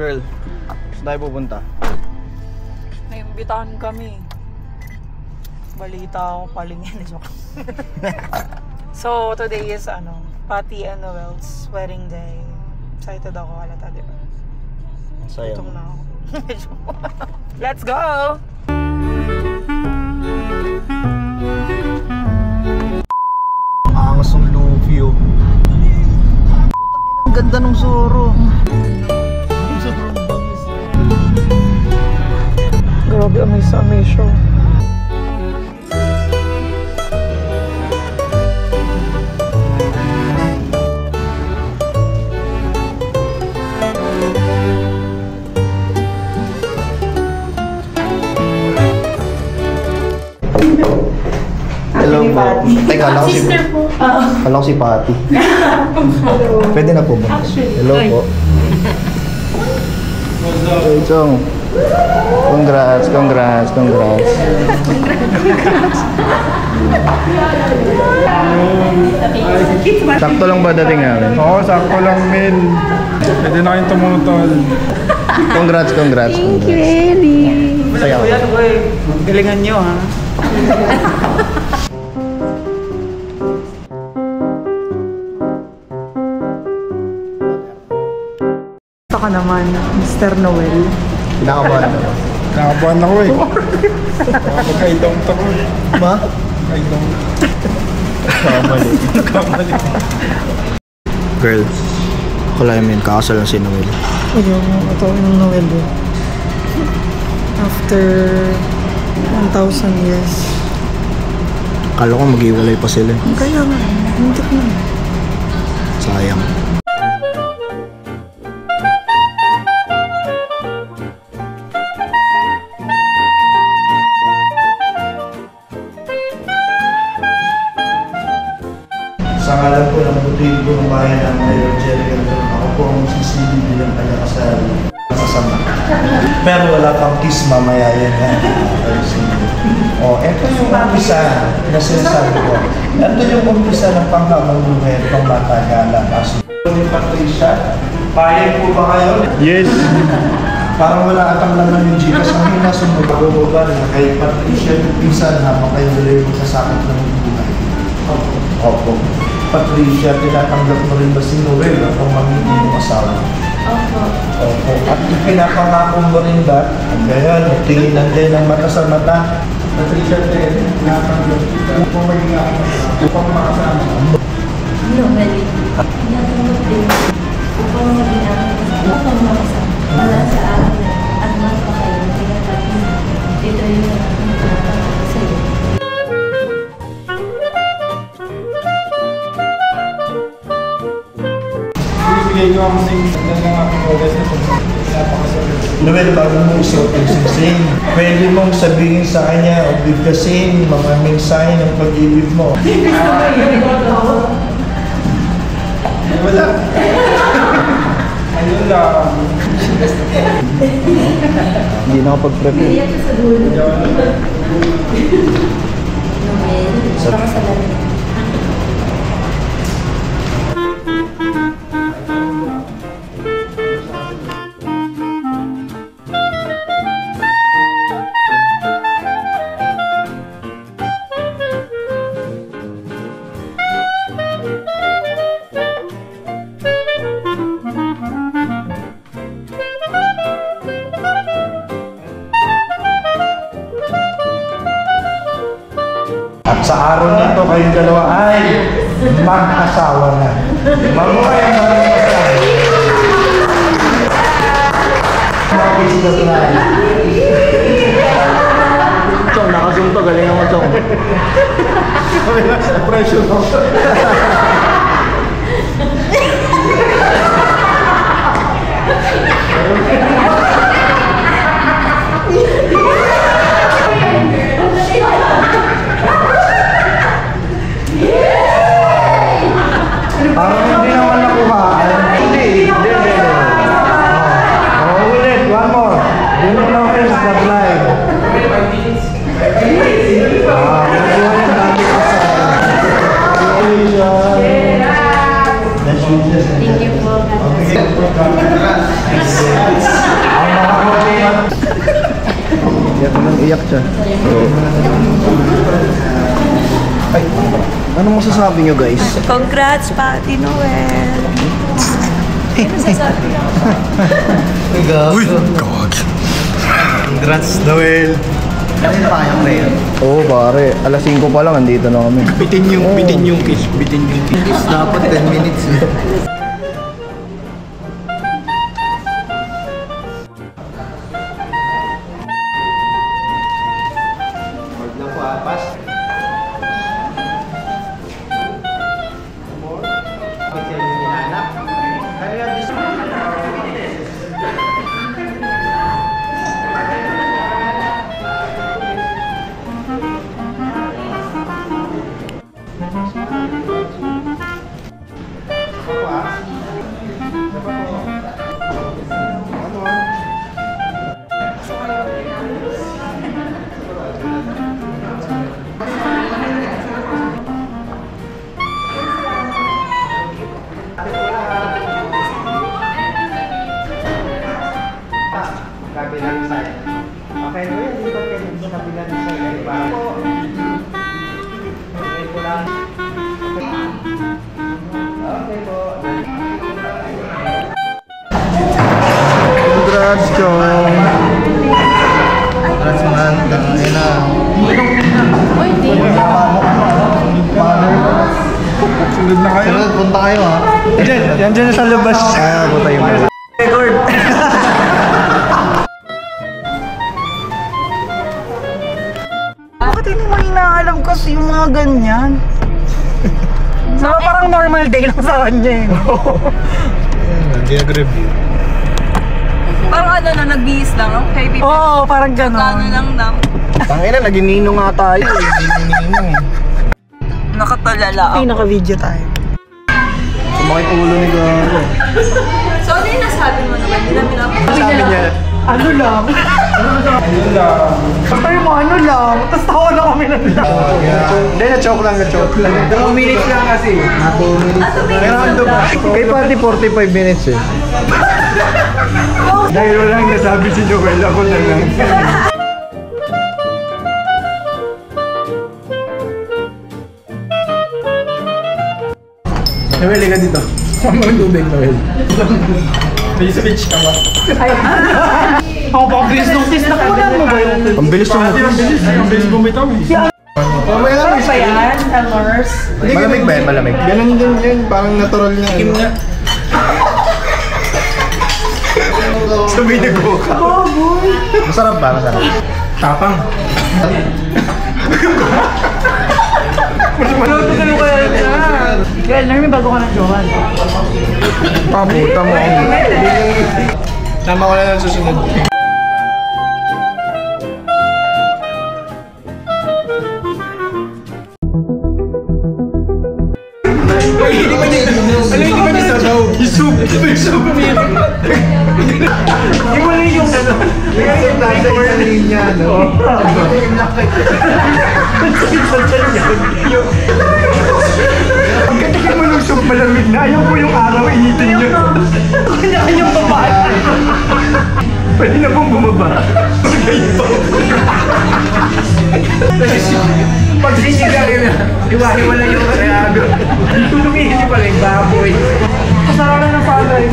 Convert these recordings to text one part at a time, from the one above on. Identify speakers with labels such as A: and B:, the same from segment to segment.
A: Girl, saan tayo pupunta?
B: Naimbitahan kami. Balita ako, palingin. So, today is Patty and Noel's wedding day. Excited ako, halata, di ba?
A: Sayang.
B: Gutom na ako. Let's go!
A: Angas ng Luffy, oh. Ang ganda ng Zoro. Sobrang bangis.
B: Grabe, amaze siya.
A: Hello po. Teka, alam ko si Patty. Pwede na po ba? Hello po. Chong. Congrats. Sakto lang ba dating namin?
C: Oo, sakto lang, Mel. Pwede na kayong tumutol.
A: Congrats.
D: Thank you, Ellie.
A: Saya ko.
B: Galingan nyo, ha? Ito ka naman, Mr. Noel.
A: Kinakabahan na.
C: Nakabuhan ako eh. Magkaidong ako eh.
A: Ma?
C: Magkaidong.
A: Kamali. Girl, kalamin, kakasal lang si Noel.
B: Ayaw mo, ito yung Noel eh. After 1,000 years.
A: Akala ko mag-iwalay pa sila.
B: Kaya nga, hintik na.
A: Sayang. Sa ngalan po ng butig ko ng bayan ng Mayor Jerry Canton, ako po ang sisili bilang taga-kasal kasama. Pero wala pang kiss mamaya yan. Ito yung umpisa na sinasabi ko. Ito yung umpisa ng panghabang buhay at pangmatagalan. Kaso ni Patricia, payag po ba kayo?
C: Yes.
A: Parang wala atang naman yung Gcash. Ang hinasunod ko ba na kay Patricia yung pinsan habang kayo nila yung magsasakit ng buhay. Opo. Patricia, tinatanggap mo rin ba si Noel at ang magiging mong asawa? Opo. At ipinapangako mo rin ba? Kaya, tinginan din ng mata sa mata.
C: Patricia, tinatanggap kita. Upang maging upang makasama.
D: Noel, tinatanggap din upang maging upang makasama. Wala sa akin at mas pa kayo tinatapos. Ito yung tinatanggap sa iyo.
C: Bibigay ko ang sing-sing ng aking oras na napakasarap.
A: Noel, bago mo isuot yung sing-sing, pwede mong sabihin sa kanya o bigkasin mga mensahe ng pag-ibig mo.
C: Wala. Ayun lang.
A: Hindi na ako pag-prepare.
D: Iyak ka sa dulo. Noel, baka sa lalim.
A: At sa araw nito, kayong dalawa ay mag-asawa na. Mabuhay ang mga asawa. Mag-isip na tayo. Chong, nakazoom to. Galing naman, Chong.
C: Pressure ko.
A: Parang hindi naman nakuha. Hindi. Ulit. One more. Yun ang lang kayo sa live. Nakuha yung dami ko sa Anong masasabi nyo guys?
D: Congrats, Pati Noel! Ano masasabi niyo?
A: Uy, kawag. Congrats, Noel. Ano pa kayang prayer? Oo, pare. Alas 5 pa lang, andito na kami. Bitin yung kiss. Bitin yung kiss. Dapat 10 minutes eh. Wag na po, pass. Kabilang side. Okay, no, yan. Dito kayo sa kabilang side. Ay, para po. Okay po lang. Okay po. Congrats, Chong. Congrats, man. Tangay na.
D: Uy, di.
C: Sunod na kayo.
A: Sunod, punta kayo, ha? Yan dyan sa labas. Ah, punta yung record.
B: Bakit hindi mo inaalam kasi yung mga ganyan? Diba parang normal day lang sa kanya eh.
A: Hindi nag-review.
D: Parang ano na, nagbihis lang, okay?
B: Oo, parang gano'n.
D: Gano'n lang lang.
A: Tangina, nag-inino nga tayo eh. Nag-inino eh.
D: Nakatulala
B: Ay, naka-video tayo.
A: Sumakit ulo ni Garo.
D: So ano yung nasabi mo naman? Hindi na pinapagawa.
A: Sabi niya,
B: Ano lang? Basta yung mga ano lang. Tapos tawa na kami lang.
A: hindi, na-choke lang. 2 minutes lang kasi. 2 minutes. Pero ando ba? Kay party 45 minutes eh.
C: Dahil walang nasabi si Joel, ako na lang. Noel, liga dito. Sama ng tubig, Noel. May switch ka ba?
B: Ako baka bilis nung test. Nakunan mo ba yung...
A: Ang bilis ng
C: Ang bilis bumitaw eh.
A: Mamaya lang
B: Ano ba yan? Elmers?
A: Malamig ba yan? Malamig? Ganun din yan. Parang natural na. Kim nga. Sabay na go ka. Masarap ba? Masarap.
C: Tapang.
B: Ano kaya yan? Girl, may bago ka ng Johan.
A: Pabuta mo. Tama ko na lang susunod.
C: Alam hindi ba niya sabaw? Isub! Isub!
B: Hindi mo lang yung ano.
A: Yung nasa isang linya, no?
C: Pagkatikin mo ng soup malamig na, ayaw ko yung araw, initin nyo.
B: Kanya-kanyang babae.
C: Pwede na pong bumaba. Pag sinigang yun na, iwahiwala yung reago. Dito lumihin pala yung baboy.
B: Kasara ng father.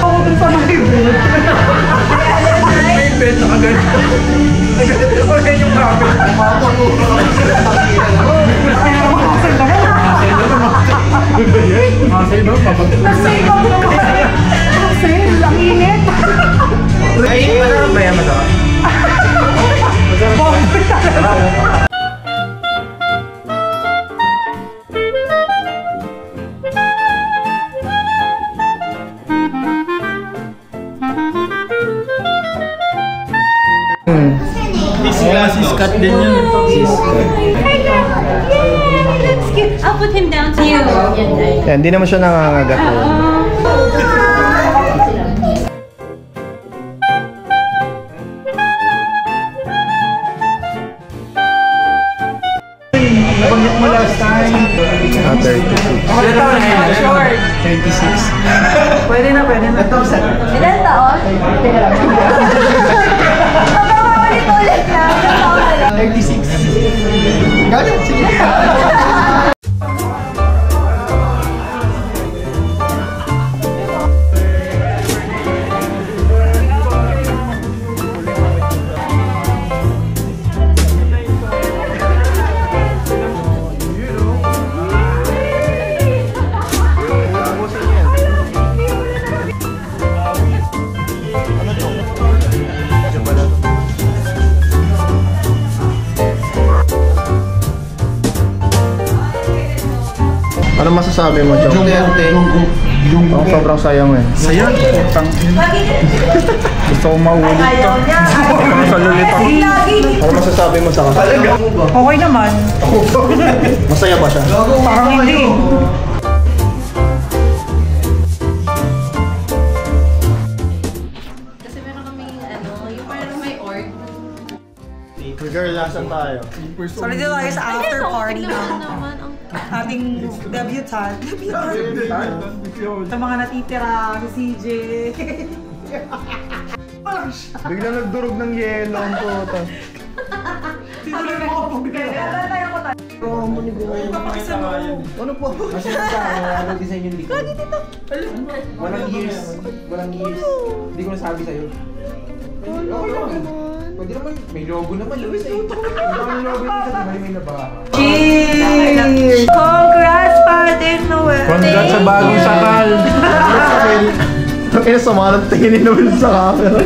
B: Ako dun sa mga ibon.
C: May bed na agad. Agad yung kapit.
B: Kaya makakasal na yan.
C: Masay ba?
B: Nasave ako naman. Nasave, ang init.
C: Ay, masarap ba yan? Masarap?
B: Bombe talaga.
C: Siskat din yun.
D: That's cute. I'll put him down to you.
A: Yan, hindi naman siya nangangagat.
C: Pagyak mo last time.
A: 32.
B: Short.
C: 36.
B: Pwede na, pwede na.
D: Ilan taon? Ulit-ulit na.
C: 36.
A: Galit, sige.
E: Ano masasabi mo, Chong? Yung sobrang sayang eh.
C: Sayang. Gusto ko maulit to. Kalulit ako.
E: Ano masasabi mo sa kasal?
B: Okay naman.
E: Masaya ba siya?
B: Parang hindi.
D: Kasi meron kaming yung parang may org.
E: Girl, nasan tayo?
B: So, dito tayo sa after party
D: Tignan mo
B: ng
D: naman ang
B: ating debutant. Sa mga natitira, si CJ.
E: Bigla nagdurog ng yelo ang puta.
C: Ano po? Kasi ano design yung likod? Walang years. Walang years. Hindi ko nasabi sa'yo. Okay lang. Pwede naman, may logo naman yun eh. May logo naman sa may nabaka.
B: Cheers! Congrats, Father Noel!
C: Congrats sa bagong sakal!
E: Ang ina, sumanap tingin ni Noel sa camera.